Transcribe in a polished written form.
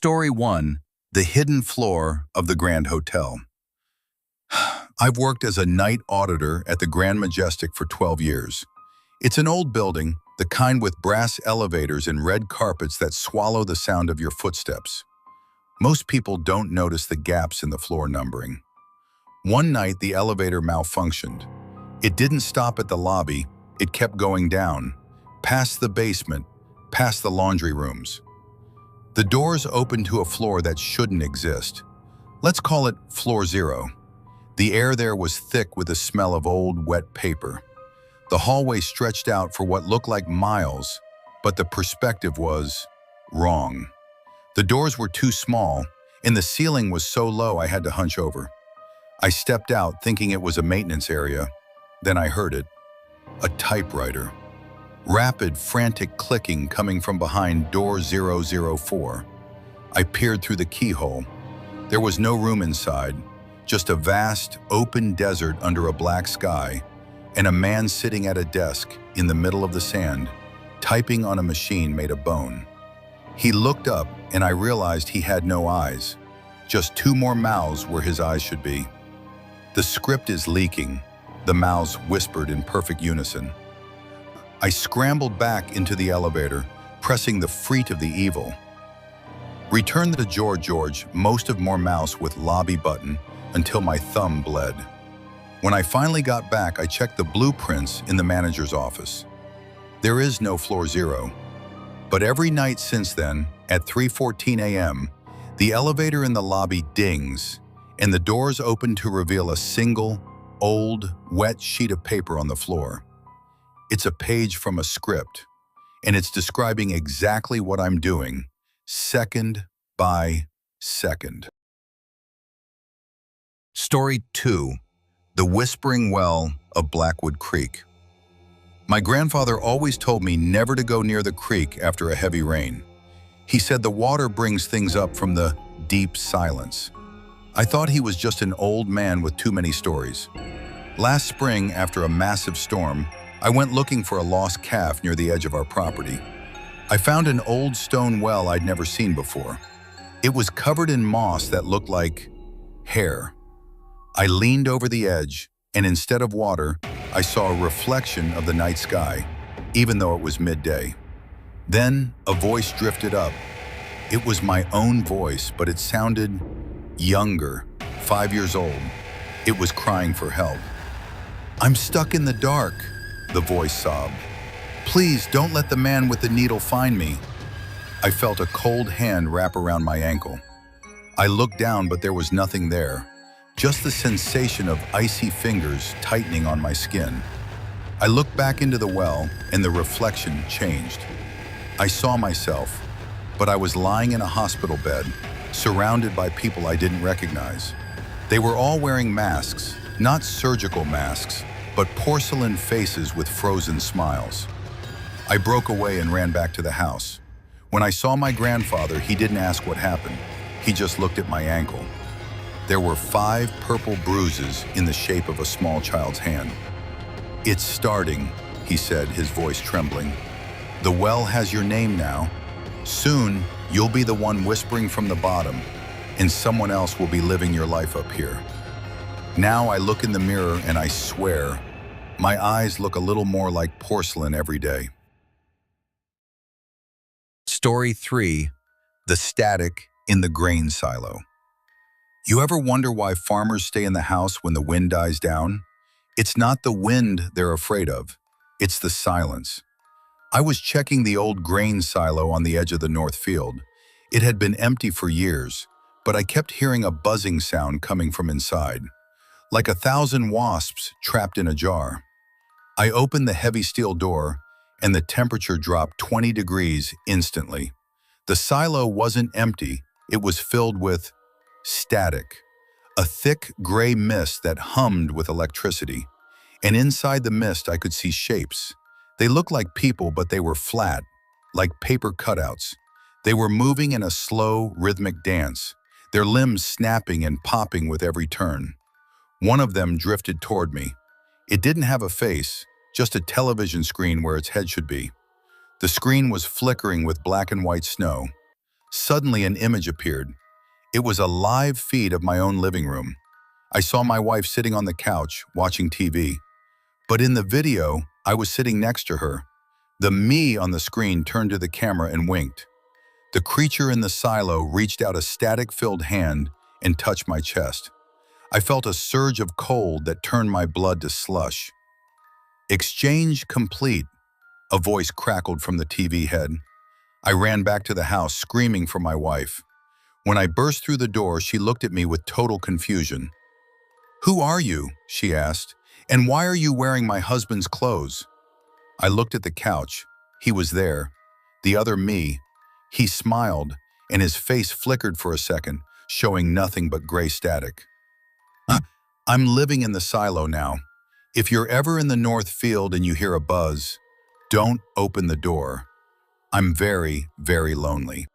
Story 1. The Hidden Floor of the Grand Hotel. I've worked as a night auditor at the Grand Majestic for 12 years. It's an old building, the kind with brass elevators and red carpets that swallow the sound of your footsteps. Most people don't notice the gaps in the floor numbering. One night, the elevator malfunctioned. It didn't stop at the lobby, it kept going down, past the basement, past the laundry rooms. The doors opened to a floor that shouldn't exist. Let's call it Floor 0. The air there was thick with the smell of old, wet paper. The hallway stretched out for what looked like miles, but the perspective was wrong. The doors were too small, and the ceiling was so low I had to hunch over. I stepped out thinking it was a maintenance area. Then I heard it. A typewriter. Rapid, frantic clicking coming from behind door 004. I peered through the keyhole. There was no room inside, just a vast, open desert under a black sky, and a man sitting at a desk in the middle of the sand, typing on a machine made of bone. He looked up, and I realized he had no eyes, just two more mouths where his eyes should be. "The script is leaking," the mouths whispered in perfect unison. I scrambled back into the elevator, pressing the freet of the evil. Return to George, most of more mouse with lobby button until my thumb bled. When I finally got back, I checked the blueprints in the manager's office. There is no Floor 0. But every night since then, at 3:14 a.m., the elevator in the lobby dings, and the doors open to reveal a single, old, wet sheet of paper on the floor. It's a page from a script, and it's describing exactly what I'm doing, second by second. Story 2. The Whispering Well of Blackwood Creek. My grandfather always told me never to go near the creek after a heavy rain. He said the water brings things up from the deep silence. I thought he was just an old man with too many stories. Last spring, after a massive storm, I went looking for a lost calf near the edge of our property. I found an old stone well I'd never seen before. It was covered in moss that looked like hair. I leaned over the edge, and instead of water, I saw a reflection of the night sky, even though it was midday. Then a voice drifted up. It was my own voice, but it sounded younger, 5 years old. It was crying for help. "I'm stuck in the dark," the voice sobbed. "Please don't let the man with the needle find me." I felt a cold hand wrap around my ankle. I looked down, but there was nothing there, just the sensation of icy fingers tightening on my skin. I looked back into the well, and the reflection changed. I saw myself, but I was lying in a hospital bed, surrounded by people I didn't recognize. They were all wearing masks, not surgical masks, but porcelain faces with frozen smiles. I broke away and ran back to the house. When I saw my grandfather, he didn't ask what happened. He just looked at my ankle. There were 5 purple bruises in the shape of a small child's hand. "It's starting," he said, his voice trembling. "The well has your name now. Soon, you'll be the one whispering from the bottom, and someone else will be living your life up here." Now I look in the mirror and I swear, my eyes look a little more like porcelain every day. Story 3. The Static in the Grain Silo. You ever wonder why farmers stay in the house when the wind dies down? It's not the wind they're afraid of, it's the silence. I was checking the old grain silo on the edge of the north field. It had been empty for years, but I kept hearing a buzzing sound coming from inside, like 1,000 wasps trapped in a jar. I opened the heavy steel door, and the temperature dropped 20 degrees instantly. The silo wasn't empty, it was filled with static, a thick gray mist that hummed with electricity. And inside the mist I could see shapes. They looked like people, but they were flat, like paper cutouts. They were moving in a slow, rhythmic dance, their limbs snapping and popping with every turn. One of them drifted toward me. It didn't have a face, just a television screen where its head should be. The screen was flickering with black and white snow. Suddenly an image appeared. It was a live feed of my own living room. I saw my wife sitting on the couch, watching TV. But in the video, I was sitting next to her. The me on the screen turned to the camera and winked. The creature in the silo reached out a static-filled hand and touched my chest. I felt a surge of cold that turned my blood to slush. "Exchange complete," a voice crackled from the TV head. I ran back to the house, screaming for my wife. When I burst through the door, she looked at me with total confusion. "Who are you?" she asked. "And why are you wearing my husband's clothes?" I looked at the couch. He was there. The other me. He smiled, and his face flickered for a second, showing nothing but gray static. "I'm living in the silo now. If you're ever in the North Field and you hear a buzz, don't open the door. I'm very, very lonely."